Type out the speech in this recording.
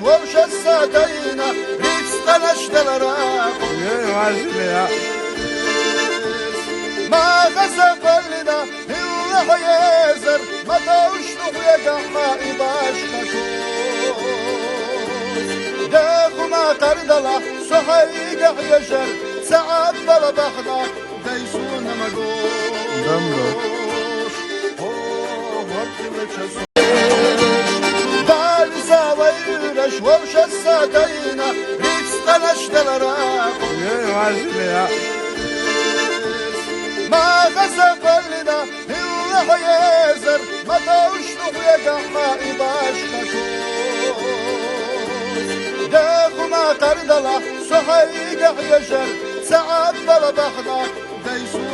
وش الساتينا ريتستنا اشتلرا ما غسق لنا الله يزر ما توشنو يا جماعي باش خشوص داخو ما قردلا صحيق يجر ساعات بلا بحنا دايسونا مدوش دالي ساويرش وش الساتينا ريتستنا اشتلرا ما غسق لنا الله يزر ما توشنو يا جماعي باش خشوص داخو ما قردلا صحيق يجر ساعات بلا بحنا دايسو